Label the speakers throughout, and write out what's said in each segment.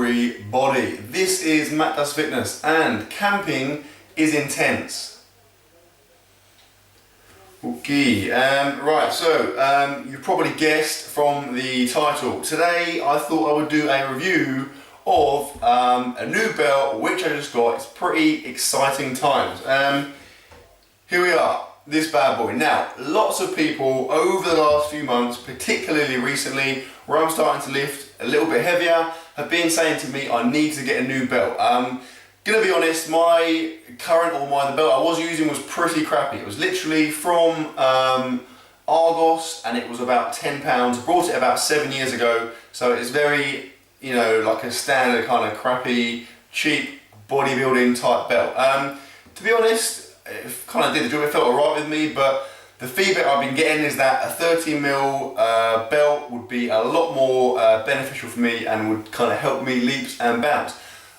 Speaker 1: everybody, this is Matt Does Fitness and camping is intense. Okay, right, so you've probably guessed from the title. Today I thought I would do a review of a new belt which I just got. It's pretty exciting times. Here we are, this bad boy. Now, lots of people over the last few months, particularly recently, where I'm starting to lift a little bit heavier, have been saying to me I need to get a new belt. Gonna be honest, my current the belt I was using was pretty crappy. It was literally from Argos and it was about £10. I bought it about 7 years ago, so it's very, you know, like a standard kind of crappy, cheap bodybuilding type belt. To be honest, it kind of did the job. It felt alright with me, but the feedback I've been getting is that a 30mm belt would be a lot more beneficial for me and would kind of help me leaps and bounds.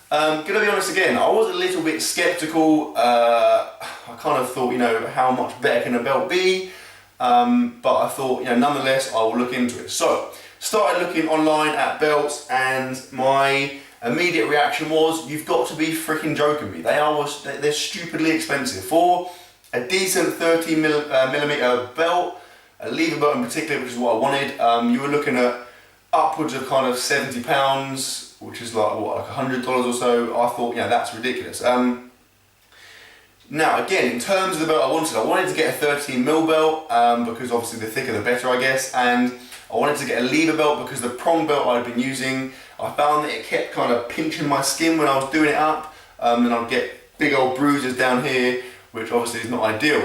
Speaker 1: Gonna be honest again, I was a little bit skeptical. I kind of thought, you know, how much better can a belt be? But I thought, you know, nonetheless, I will look into it. So, started looking online at belts, and my immediate reaction was, you've got to be freaking joking me. They're stupidly expensive. For a decent 30mm belt, a lever belt in particular, which is what I wanted, you were looking at upwards of kind of £70, which is like what, like $100 or so. I thought, yeah, that's ridiculous. Now again, in terms of the belt I wanted to get a 13mm belt, because obviously the thicker the better, I guess, and I wanted to get a lever belt because the prong belt I'd been using, I found that it kept kind of pinching my skin when I was doing it up, and I'd get big old bruises down here, which obviously is not ideal.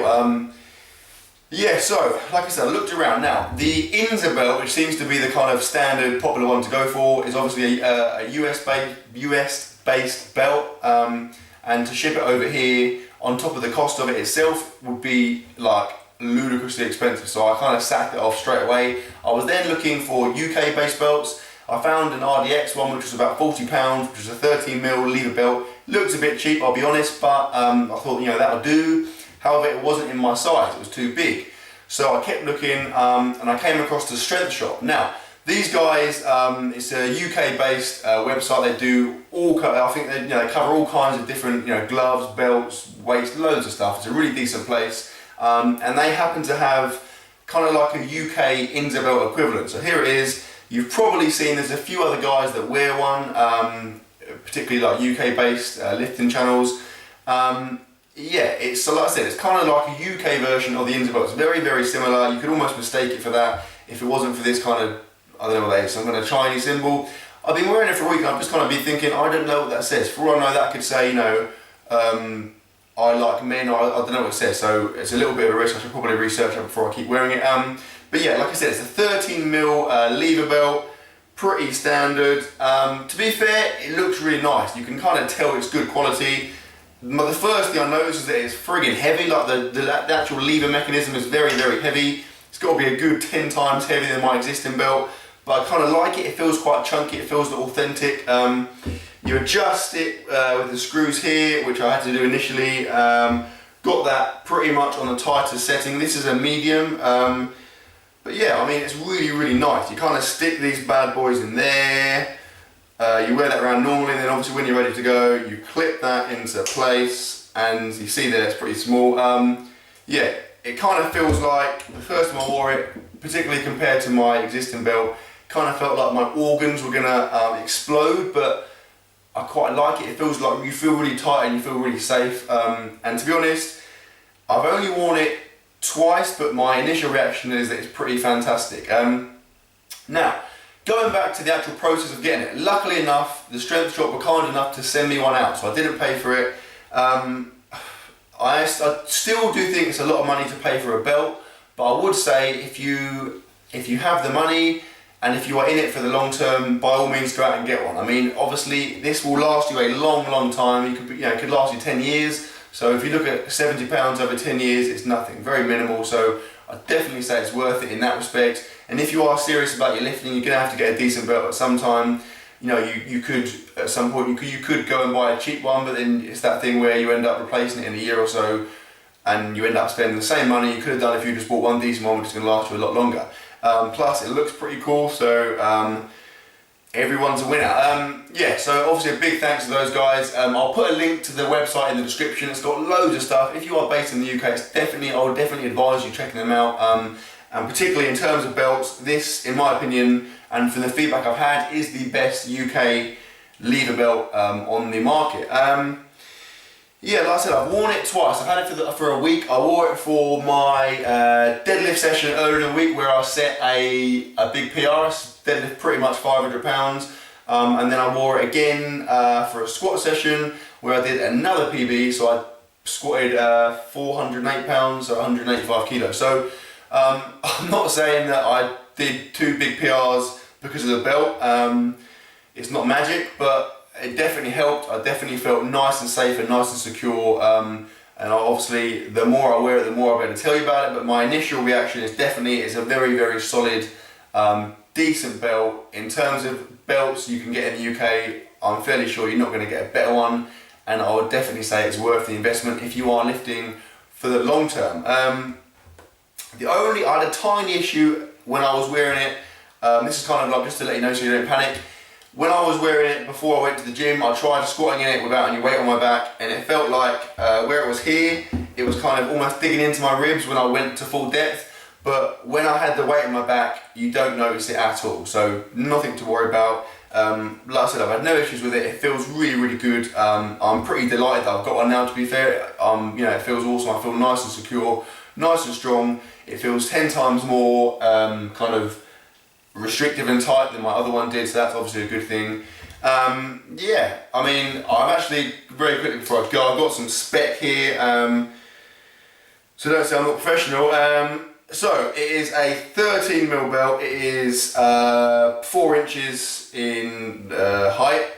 Speaker 1: Yeah, so, like I said, I looked around. Now, the Inza belt, which seems to be the kind of standard popular one to go for, is obviously a US-based belt, and to ship it over here, on top of the cost of it itself, would be like ludicrously expensive, so I kind of sacked it off straight away. I was then looking for UK-based belts. I found an RDX one which was about £40, which was a 13mm lever belt. Looks a bit cheap, I'll be honest, but I thought, you know, that'll do. However, it wasn't in my size, it was too big. So I kept looking, and I came across the Strength Shop. Now, these guys, it's a UK-based website. They do I think they cover all kinds of different, gloves, belts, weights, loads of stuff. It's a really decent place, and they happen to have kind of like a UK Inza belt equivalent. So here it is. You've probably seen there's a few other guys that wear one, particularly like UK-based lifting channels. Yeah, it's like I said, it's kind of like a UK version of the Inza belt. It's very, very similar. You could almost mistake it for that if it wasn't for this kind of, I don't know what that is, some kind of Chinese symbol. I've been wearing it for a week and I've just kind of been thinking, I don't know what that says. For all I know, that could say, I like men, I don't know what it says, so it's a little bit of a risk. I should probably research it before I keep wearing it. But yeah, like I said, it's a 13mm lever belt, pretty standard. To be fair, it looks really nice. You can kind of tell it's good quality. But the first thing I noticed is that it's friggin' heavy. Like the actual lever mechanism is very, very heavy. It's got to be a good 10 times heavier than my existing belt. But I kind of like it. It feels quite chunky. It feels authentic. You adjust it with the screws here, which I had to do initially. Got that pretty much on the tighter setting. This is a medium. But yeah, I mean, it's really, really nice. You kind of stick these bad boys in there. You wear that around normally, and then obviously when you're ready to go, you clip that into place, and you see that it's pretty small. Yeah, it kind of feels like, the first time I wore it, particularly compared to my existing belt, kind of felt like my organs were gonna explode, but I quite like it. It feels like you feel really tight and you feel really safe. And to be honest, I've only worn it twice, but my initial reaction is that it's pretty fantastic. Now, going back to the actual process of getting it, luckily enough, the Strength Shop were kind enough to send me one out, so I didn't pay for it. I still do think it's a lot of money to pay for a belt, but I would say if you have the money and if you are in it for the long term, by all means go out and get one. I mean, obviously this will last you a long, long time. It could last you 10 years. So if you look at £70 over 10 years, it's nothing, very minimal. So I'd definitely say it's worth it in that respect. And if you are serious about your lifting, you're gonna have to get a decent belt at some time. You could, at some point, you could go and buy a cheap one, but then it's that thing where you end up replacing it in a year or so, and you end up spending the same money you could have done if you just bought one decent one, which is gonna last you a lot longer. Plus, it looks pretty cool, so everyone's a winner. Yeah, so obviously a big thanks to those guys. I'll put a link to the website in the description. It's got loads of stuff. If you are based in the UK, I would definitely advise you checking them out. And particularly in terms of belts, this, in my opinion, and from the feedback I've had, is the best UK lever belt on the market. Yeah, like I said, I've worn it twice. I've had it for a week. I wore it for my deadlift session earlier in the week where I set a big PR, deadlift pretty much 500 pounds. And then I wore it again for a squat session where I did another PB, so I squatted 408 pounds, so 185 kilos. So I'm not saying that I did 2 big PRs because of the belt. It's not magic, but it definitely helped. I definitely felt nice and safe and nice and secure. And obviously, the more I wear it, the more I'll be able to tell you about it. But my initial reaction is definitely it's a very, very solid, decent belt. In terms of belts you can get in the UK, I'm fairly sure you're not going to get a better one. And I would definitely say it's worth the investment if you are lifting for the long term. I had a tiny issue when I was wearing it. This is kind of like just to let you know so you don't panic. When I was wearing it before I went to the gym, I tried squatting in it without any weight on my back, and it felt like where it was here, it was kind of almost digging into my ribs when I went to full depth. But when I had the weight on my back, you don't notice it at all. So nothing to worry about. Like I said, I've had no issues with it. It feels really, really good. I'm pretty delighted that I've got one now, to be fair. You know, it feels awesome. I feel nice and secure, nice and strong. It feels 10 times more kind of restrictive and tight than my other one did, so that's obviously a good thing. Yeah, I mean, I've actually, very quickly before I go, I've got some spec here, so don't say I'm not professional. So, it is a 13mm belt, it is 4 inches in height,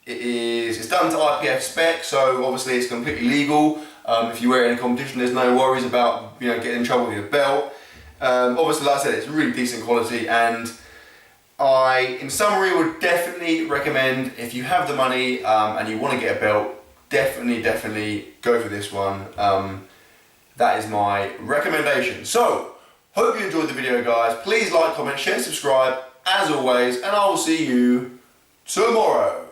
Speaker 1: it's done to IPF spec, so obviously it's completely legal. If you wear it in a competition, there's no worries about getting in trouble with your belt. Obviously, like I said, it's really decent quality, and I, in summary, would definitely recommend, if you have the money and you want to get a belt, definitely go for this one. That is my recommendation. So, hope you enjoyed the video, guys. Please like, comment, share, subscribe, as always, and I will see you tomorrow.